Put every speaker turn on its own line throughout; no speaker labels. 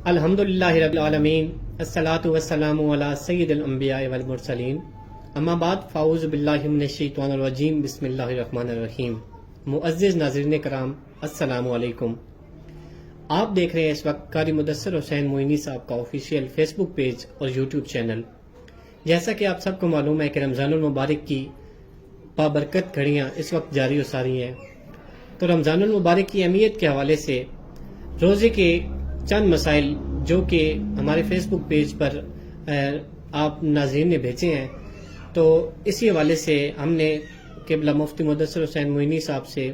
الحمدللہ رب العالمین، الصلاۃ والسلام علی سید الانبیاء والمرسلین، اما بعد، فاعوذ باللہ من الشیطان الرجیم، بسم اللہ الرحمن الرحیم۔ معزز ناظرین کرام، السلام علیکم۔ آپ دیکھ رہے ہیں اس وقت قاری مدثر حسین معینی صاحب کا آفیشیل فیس بک پیج اور یوٹیوب چینل۔ جیسا کہ آپ سب کو معلوم ہے کہ رمضان المبارک کی بابرکت گھڑیاں اس وقت جاری و ساری ہیں، تو رمضان المبارک کی اہمیت کے حوالے سے روزے کے چند مسائل جو کہ ہمارے فیس بک پیج پر آپ ناظرین نے بھیجے ہیں، تو اسی حوالے سے ہم نے قبلہ مفتی مدثر حسین معینی صاحب سے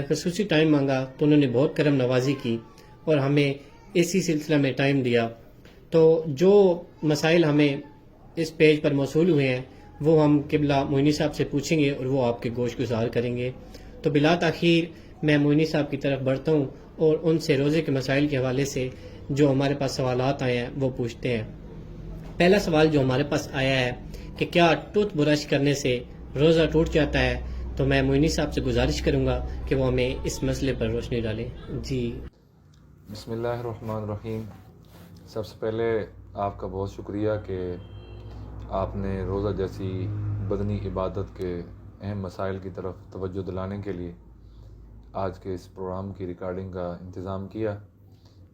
خصوصی ٹائم مانگا، تو انہوں نے بہت کرم نوازی کی اور ہمیں اسی سلسلہ میں ٹائم دیا۔ تو جو مسائل ہمیں اس پیج پر موصول ہوئے ہیں وہ ہم قبلہ معینی صاحب سے پوچھیں گے اور وہ آپ کے گوش گزار کریں گے۔ تو بلا تاخیر میں معینی صاحب کی طرف بڑھتا ہوں اور ان سے روزے کے مسائل کے حوالے سے جو ہمارے پاس سوالات آئے ہیں وہ پوچھتے ہیں۔ پہلا سوال جو ہمارے پاس آیا ہے کہ کیا ٹوتھ برش کرنے سے روزہ ٹوٹ جاتا ہے، تو میں معینی صاحب سے گزارش کروں گا کہ وہ ہمیں اس مسئلے پر روشنی ڈالیں۔ جی
بسم اللہ الرحمن الرحیم۔ سب سے پہلے آپ کا بہت شکریہ کہ آپ نے روزہ جیسی بدنی عبادت کے اہم مسائل کی طرف توجہ دلانے کے لیے آج کے اس پروگرام کی ریکارڈنگ کا انتظام کیا۔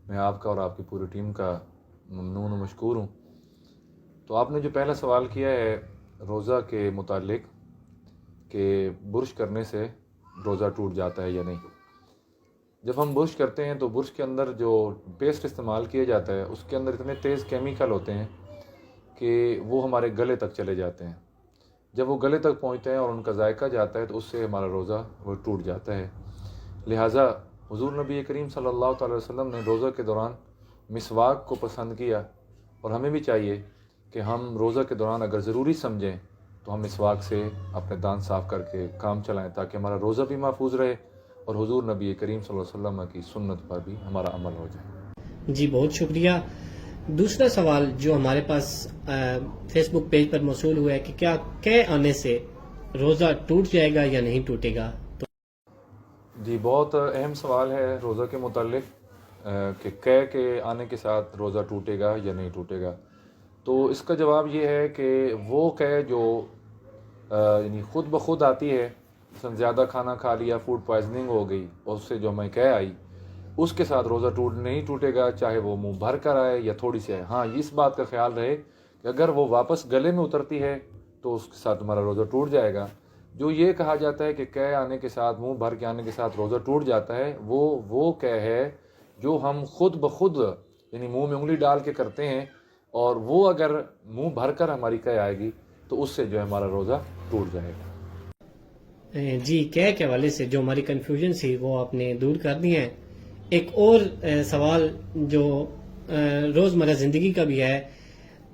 میں آپ کا اور آپ کی پوری ٹیم کا ممنون و مشکور ہوں۔ تو آپ نے جو پہلا سوال کیا ہے روزہ کے متعلق کہ برش کرنے سے روزہ ٹوٹ جاتا ہے یا نہیں۔ جب ہم برش کرتے ہیں تو برش کے اندر جو پیسٹ استعمال کیا جاتا ہے اس کے اندر اتنے تیز کیمیکل ہوتے ہیں کہ وہ ہمارے گلے تک چلے جاتے ہیں۔ جب وہ گلے تک پہنچتے ہیں اور ان کا ذائقہ جاتا ہے تو اس سے ہمارا روزہ وہ ٹوٹ جاتا ہے۔ لہٰذا حضور نبی کریم صلی اللہ تعالی وسلم نے روزہ کے دوران مسواک کو پسند کیا، اور ہمیں بھی چاہیے کہ ہم روزہ کے دوران اگر ضروری سمجھیں تو ہم مسواک سے اپنے دانت صاف کر کے کام چلائیں تاکہ ہمارا روزہ بھی محفوظ رہے اور حضور نبی کریم صلی اللہ علیہ وسلم کی سنت پر بھی ہمارا عمل ہو جائے۔
جی بہت شکریہ۔ دوسرا سوال جو ہمارے پاس فیس بک پیج پر موصول ہوا ہے کہ کیا قے آنے سے روزہ ٹوٹ جائے گا یا نہیں ٹوٹے گا؟ تو
جی بہت اہم سوال ہے روزہ کے متعلق کہ قے کے آنے کے ساتھ روزہ ٹوٹے گا یا نہیں ٹوٹے گا۔ تو اس کا جواب یہ ہے کہ وہ قے جو یعنی خود بخود آتی ہے، مثلا زیادہ کھانا کھا لیا، فوڈ پوائزننگ ہو گئی اور اس سے جو ہمیں قے آئی، اس کے ساتھ روزہ نہیں ٹوٹے گا، چاہے وہ منہ بھر کر آئے یا تھوڑی سی آئے۔ ہاں اس بات کا خیال رہے کہ اگر وہ واپس گلے میں اترتی ہے تو اس کے ساتھ ہمارا روزہ ٹوٹ جائے گا۔ جو یہ کہا جاتا ہے کہ قے آنے کے ساتھ، منہ بھر کے آنے کے ساتھ روزہ ٹوٹ جاتا ہے، وہ قے ہے جو ہم خود بخود یعنی منہ میں انگلی ڈال کے کرتے ہیں، اور وہ اگر منہ بھر کر ہماری قے آئے گی تو اس سے جو ہے ہمارا روزہ ٹوٹ جائے گا۔
جی قے کے حوالے سے جو ہماری کنفیوژن تھی وہ آپ نے دور کر دی ہیں۔ ایک اور سوال جو روزمرہ زندگی کا بھی ہے،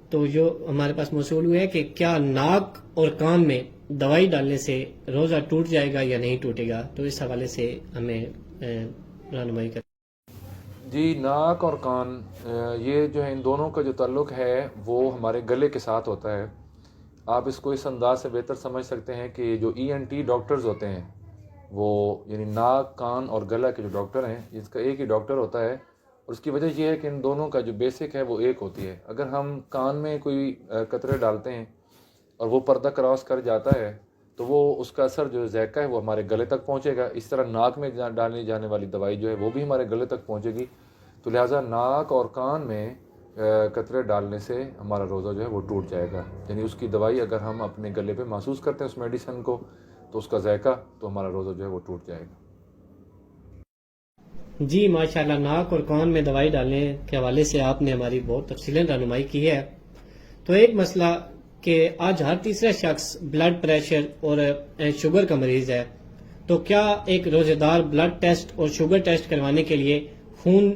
تو جو ہمارے پاس موصول ہوئے ہے کہ کیا ناک اور کان میں دوائی ڈالنے سے روزہ ٹوٹ جائے گا یا نہیں ٹوٹے گا؟ تو اس حوالے سے ہمیں رہنمائی کر۔
جی ناک اور کان یہ جو ہے ان دونوں کا جو تعلق ہے وہ ہمارے گلے کے ساتھ ہوتا ہے۔ آپ اس کو اس انداز سے بہتر سمجھ سکتے ہیں کہ جو ENT ڈاکٹرز ہوتے ہیں وہ یعنی ناک، کان اور گلا کے جو ڈاکٹر ہیں، اس کا ایک ہی ڈاکٹر ہوتا ہے، اور اس کی وجہ یہ ہے کہ ان دونوں کا جو بیسک ہے وہ ایک ہوتی ہے۔ اگر ہم کان میں کوئی قطرے ڈالتے ہیں اور وہ پردہ کراس کر جاتا ہے تو وہ اس کا اثر جو ذائقہ ہے وہ ہمارے گلے تک پہنچے گا۔ اس طرح ناک میں ڈالنے جانے والی دوائی جو ہے وہ بھی ہمارے گلے تک پہنچے گی۔ تو لہٰذا ناک اور کان میں قطرے ڈالنے سے ہمارا روزہ جو ہے وہ ٹوٹ جائے گا، یعنی اس کی دوائی اگر ہم اپنے گلے پہ محسوس کرتے ہیں اس میڈیسن کو تو اس کا ذائقہ تو ہمارا روزہ جو ہے وہ ٹوٹ جائے گا۔
جی ماشاءاللہ، ناک اور کان میں دوائی ڈالنے کے حوالے سے آپ نے ہماری بہت تفصیلاً رہنمائی کی ہے۔ تو ایک مسئلہ کہ آج ہر تیسرا شخص بلڈ پریشر اور شوگر کا مریض ہے، تو کیا ایک روزہ دار بلڈ ٹیسٹ اور شوگر ٹیسٹ کروانے کے لیے خون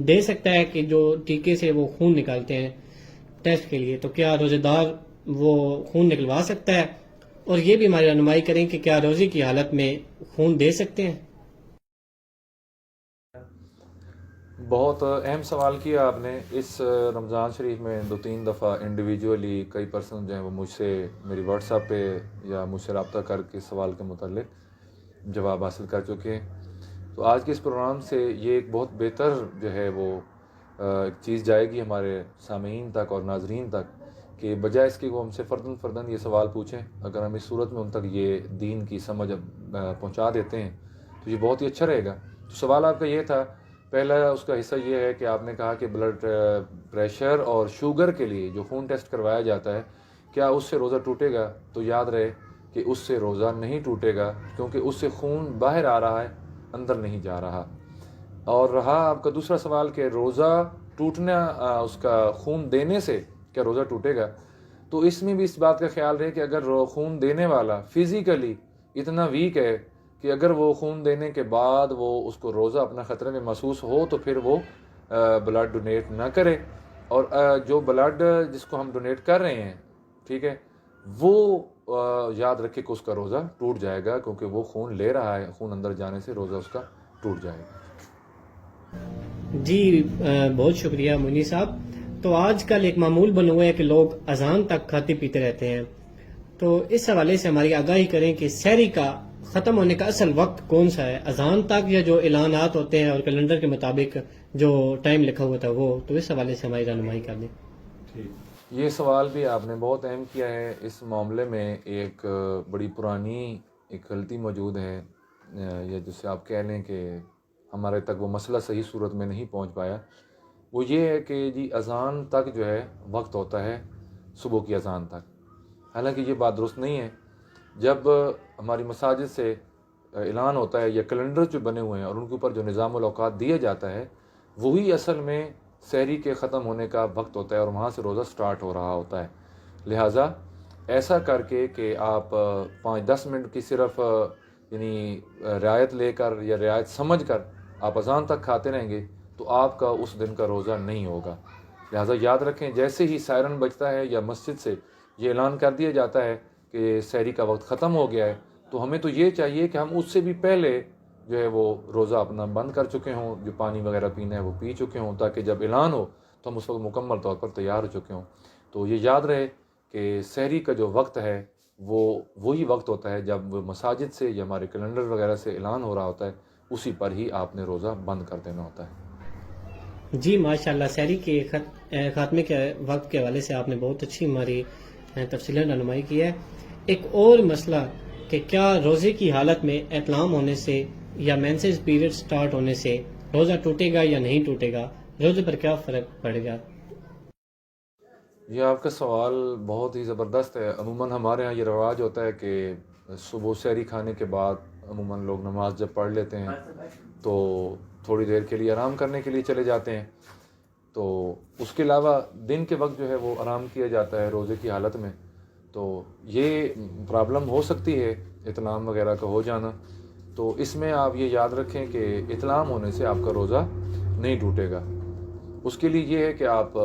دے سکتا ہے کہ جو ٹیکے سے وہ خون نکالتے ہیں ٹیسٹ کے لیے، تو کیا روزہ دار وہ خون نکلوا سکتا ہے؟ اور یہ بھی ہماری رہنمائی کریں کہ کیا روزے کی حالت میں خون دے سکتے ہیں؟
بہت اہم سوال کیا آپ نے۔ اس رمضان شریف میں 2-3 دفعہ انڈیویجولی کئی پرسن جو ہیں وہ مجھ سے میری واٹس ایپ پہ یا مجھ سے رابطہ کر کے سوال کے متعلق جواب حاصل کر چکے ہیں۔ تو آج کے اس پروگرام سے یہ ایک بہت بہتر جو ہے وہ ایک چیز جائے گی ہمارے سامعین تک اور ناظرین تک کہ بجائے اس کے وہ ہم سے فرداً یہ سوال پوچھیں، اگر ہم اس صورت میں ان تک یہ دین کی سمجھ پہنچا دیتے ہیں تو یہ بہت ہی اچھا رہے گا۔ تو سوال آپ کا یہ تھا، پہلا اس کا حصہ یہ ہے کہ آپ نے کہا کہ بلڈ پریشر اور شوگر کے لیے جو خون ٹیسٹ کروایا جاتا ہے کیا اس سے روزہ ٹوٹے گا؟ تو یاد رہے کہ اس سے روزہ نہیں ٹوٹے گا، کیونکہ اس سے خون باہر آ رہا ہے، اندر نہیں جا رہا۔ اور رہا آپ کا دوسرا سوال کہ روزہ ٹوٹنا اس کا خون دینے سے کیا روزہ ٹوٹے گا، تو اس میں بھی اس بات کا خیال رہے کہ اگر خون دینے والا فزیکلی اتنا ویک ہے کہ اگر وہ خون دینے کے بعد وہ اس کو روزہ اپنا خطرے میں محسوس ہو تو پھر وہ بلڈ ڈونیٹ نہ کرے، اور جو بلڈ جس کو ہم ڈونیٹ کر رہے ہیں، ٹھیک ہے، وہ یاد رکھے کہ اس کا روزہ ٹوٹ جائے گا، کیونکہ وہ خون لے رہا ہے، خون اندر جانے سے روزہ اس کا ٹوٹ جائے گا۔
جی بہت شکریہ منی صاحب۔ تو آج کل ایک معمول بنا ہوا ہے کہ لوگ اذان تک کھاتے پیتے رہتے ہیں، تو اس حوالے سے ہماری آگاہی کریں کہ سحری کا ختم ہونے کا اصل وقت کون سا ہے، اذان تک یا جو اعلانات ہوتے ہیں اور کیلنڈر کے مطابق جو ٹائم لکھا ہوا تھا وہ؟ تو اس حوالے سے ہماری رہنمائی کر دیں۔
یہ سوال بھی آپ نے بہت اہم کیا ہے۔ اس معاملے میں ایک بڑی پرانی ایک غلطی موجود ہے، یا جسے آپ کہہ لیں کہ ہمارے تک وہ مسئلہ صحیح صورت میں نہیں پہنچ پایا۔ وہ یہ ہے کہ جی اذان تک جو ہے وقت ہوتا ہے صبح کی اذان تک، حالانکہ یہ بات درست نہیں ہے۔ جب ہماری مساجد سے اعلان ہوتا ہے یا کیلنڈر جو بنے ہوئے ہیں اور ان کے اوپر جو نظام الاوقات دیا جاتا ہے، وہی اصل میں سحری کے ختم ہونے کا وقت ہوتا ہے اور وہاں سے روزہ سٹارٹ ہو رہا ہوتا ہے۔ لہٰذا ایسا کر کے کہ آپ 5-10 منٹ کی صرف یعنی رعایت لے کر یا رعایت سمجھ کر آپ اذان تک کھاتے رہیں گے تو آپ کا اس دن کا روزہ نہیں ہوگا۔ لہٰذا یاد رکھیں، جیسے ہی سائرن بجتا ہے یا مسجد سے یہ اعلان کر دیا جاتا ہے کہ سحری کا وقت ختم ہو گیا ہے، تو ہمیں تو یہ چاہیے کہ ہم اس سے بھی پہلے جو ہے وہ روزہ اپنا بند کر چکے ہوں، جو پانی وغیرہ پینا ہے وہ پی چکے ہوں، تاکہ جب اعلان ہو تو ہم اس وقت مکمل طور پر تیار ہو چکے ہوں۔ تو یہ یاد رہے کہ سحری کا جو وقت ہے وہ وہی وقت ہوتا ہے جب مساجد سے یا ہمارے کیلنڈر وغیرہ سے اعلان ہو رہا ہوتا ہے، اسی پر ہی آپ نے روزہ بند کر دینا ہوتا ہے۔
جی ماشاءاللہ، سحری کے خاتمے کے وقت کے حوالے سے آپ نے بہت اچھی ہماری تفصیلی رہنمائی کی ہے۔ ایک اور مسئلہ کہ کیا روزے کی حالت میں احتلام ہونے سے یا مینسز پیریڈ سٹارٹ ہونے سے روزہ ٹوٹے گا یا نہیں ٹوٹے گا، روزے پر کیا فرق پڑے گا؟
یہ آپ کا سوال بہت ہی زبردست ہے۔ عموماً ہمارے ہاں یہ رواج ہوتا ہے کہ صبح سحری کھانے کے بعد عموماً لوگ نماز جب پڑھ لیتے ہیں تو تھوڑی دیر کے لیے آرام کرنے کے لیے چلے جاتے ہیں، تو اس کے علاوہ دن کے وقت جو ہے وہ آرام کیا جاتا ہے روزے کی حالت میں۔ تو یہ پرابلم ہو سکتی ہے اطعام وغیرہ کا ہو جانا، تو اس میں آپ یہ یاد رکھیں کہ اطعام ہونے سے آپ کا روزہ نہیں ٹوٹے گا۔ اس کے لیے یہ ہے کہ آپ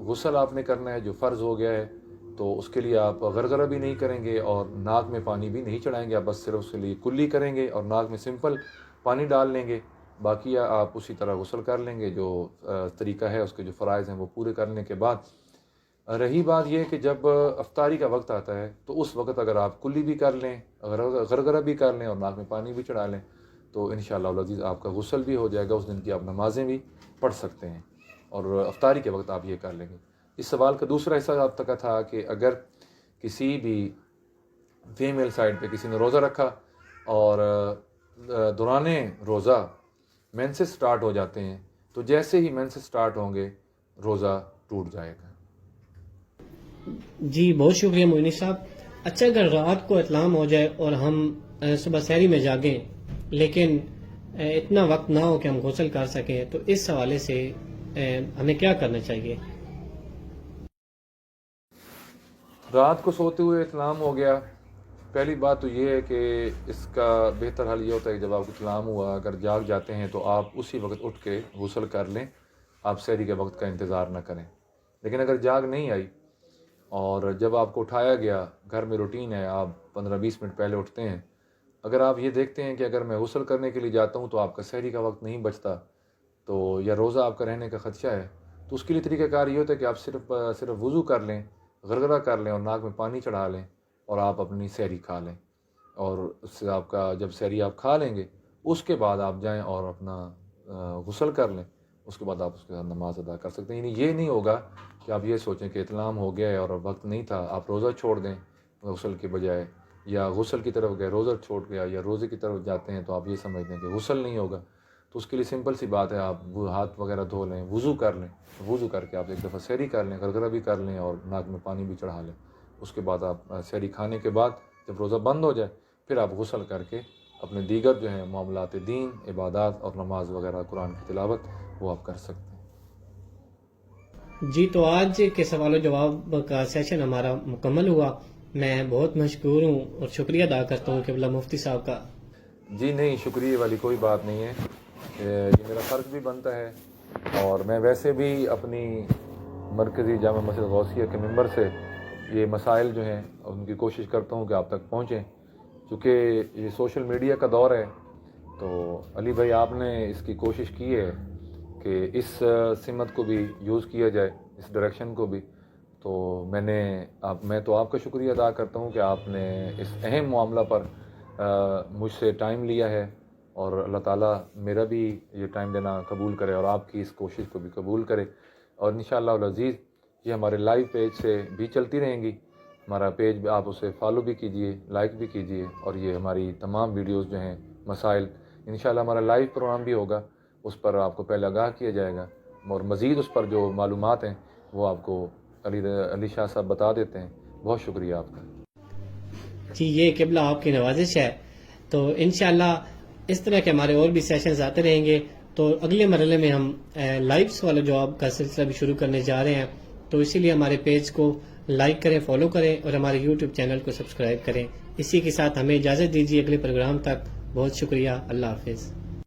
غسل آپ نے کرنا ہے جو فرض ہو گیا ہے، تو اس کے لیے آپ غرغرہ بھی نہیں کریں گے اور ناک میں پانی بھی نہیں چڑھائیں گے، آپ بس صرف اس کے لیے کلی کریں گے اور ناک میں سمپل پانی ڈال لیں گے، باقی آپ اسی طرح غسل کر لیں گے جو طریقہ ہے اس کے جو فرائض ہیں وہ پورے کرنے کے بعد۔ رہی بات یہ کہ جب افطاری کا وقت آتا ہے تو اس وقت اگر آپ کلی بھی کر لیں، غرغرہ بھی کر لیں اور ناک میں پانی بھی چڑھا لیں تو انشاءاللہ العزیز آپ کا غسل بھی ہو جائے گا، اس دن کی آپ نمازیں بھی پڑھ سکتے ہیں، اور افطاری کے وقت آپ یہ کر لیں گے۔ اس سوال کا دوسرا حصہ آپ تک کا تھا کہ اگر کسی بھی فیمیل سائڈ پہ کسی نے روزہ رکھا اور دوران روزہ مینسز سٹارٹ ہو جاتے ہیں تو جیسے ہی مینسز سٹارٹ ہوں گے روزہ ٹوٹ جائے گا۔
جی بہت شکریہ مونی صاحب۔ اچھا، اگر رات کو اطعام ہو جائے اور ہم صبح سحری میں جاگیں لیکن اتنا وقت نہ ہو کہ ہم غسل کر سکیں، تو اس حوالے سے ہمیں کیا کرنا چاہیے؟
رات کو سوتے ہوئے اطعام ہو گیا، پہلی بات تو یہ ہے کہ اس کا بہتر حل یہ ہوتا ہے کہ جب آپ کو اطعام ہوا اگر جاگ جاتے ہیں تو آپ اسی وقت اٹھ کے غسل کر لیں، آپ سحری کے وقت کا انتظار نہ کریں۔ لیکن اگر جاگ نہیں آئی اور جب آپ کو اٹھایا گیا، گھر میں روٹین ہے آپ 15-20 منٹ پہلے اٹھتے ہیں، اگر آپ یہ دیکھتے ہیں کہ اگر میں غسل کرنے کے لیے جاتا ہوں تو آپ کا سحری کا وقت نہیں بچتا، تو یا روزہ آپ کا رہنے کا خدشہ ہے، تو اس کے لیے طریقہ کار یہ ہوتا ہے کہ آپ صرف وضو کر لیں، غرغرہ کر لیں اور ناک میں پانی چڑھا لیں اور آپ اپنی سحری کھا لیں، اور اس سے آپ کا جب سحری آپ کھا لیں گے اس کے بعد آپ جائیں اور اپنا غسل کر لیں، اس کے بعد آپ اس کے ساتھ نماز ادا کر سکتے ہیں. یعنی یہ نہیں ہوگا کہ آپ یہ سوچیں کہ اطلام ہو گیا ہے اور وقت نہیں تھا, آپ روزہ چھوڑ دیں غسل کے بجائے, یا غسل کی طرف گئے روزہ چھوڑ گیا, یا روزے کی طرف جاتے ہیں تو آپ یہ سمجھتے ہیں کہ غسل نہیں ہوگا. تو اس کے لیے سمپل سی بات ہے, آپ وہ ہاتھ وغیرہ دھو لیں, وضو کر لیں, وضو کر کے آپ ایک دفعہ سحری کر لیں, گرگرہ بھی کر لیں اور ناک میں پانی بھی چڑھا لیں. اس کے بعد آپ سحری کھانے کے بعد جب روزہ بند ہو جائے پھر آپ غسل کر کے اپنے دیگر جو ہیں معاملات دین, عبادات اور نماز وغیرہ, قرآن کی تلاوت وہ آپ کر سکتے ہیں.
جی تو آج کے سوال و جواب کا سیشن ہمارا مکمل ہوا. میں بہت مشکور ہوں اور شکریہ ادا کرتا ہوں قبلہ مفتی صاحب کا.
جی نہیں, شکریہ والی کوئی بات نہیں ہے, یہ میرا فرض بھی بنتا ہے, اور میں ویسے بھی اپنی مرکزی جامع مسجد غوثیہ کے ممبر سے یہ مسائل جو ہیں ان کی کوشش کرتا ہوں کہ آپ تک پہنچیں. چونکہ یہ سوشل میڈیا کا دور ہے تو علی بھائی آپ نے اس کی کوشش کی ہے کہ اس سمت کو بھی یوز کیا جائے, اس ڈائریکشن کو بھی. تو میں تو آپ کا شکریہ ادا کرتا ہوں کہ آپ نے اس اہم معاملہ پر مجھ سے ٹائم لیا ہے, اور اللہ تعالیٰ میرا بھی یہ ٹائم دینا قبول کرے اور آپ کی اس کوشش کو بھی قبول کرے. اور انشاءاللہ العزیز یہ ہمارے لائیو پیج سے بھی چلتی رہیں گی. ہمارا پیج آپ اسے فالو بھی کیجئے, لائک بھی کیجئے, اور یہ ہماری تمام ویڈیوز جو ہیں مسائل, انشاءاللہ ہمارا لائیو پروگرام بھی ہوگا, اس پر آپ کو پہلے آگاہ کیا جائے گا, اور مزید اس پر جو معلومات ہیں وہ آپ کو علی شاہ صاحب بتا دیتے ہیں. بہت شکریہ آپ کا.
جی یہ قبلہ آپ کی نوازش ہے. تو انشاءاللہ اس طرح کے ہمارے اور بھی سیشنز آتے رہیں گے. تو اگلے مرحلے میں ہم لائیو سوال و جواب کا سلسلہ بھی شروع کرنے جا رہے ہیں. تو اسی لیے ہمارے پیج کو لائک کریں, فالو کریں, اور ہمارے یوٹیوب چینل کو سبسکرائب کریں. اسی کے ساتھ ہمیں اجازت دیجیے اگلے پروگرام تک. بہت شکریہ. اللہ حافظ.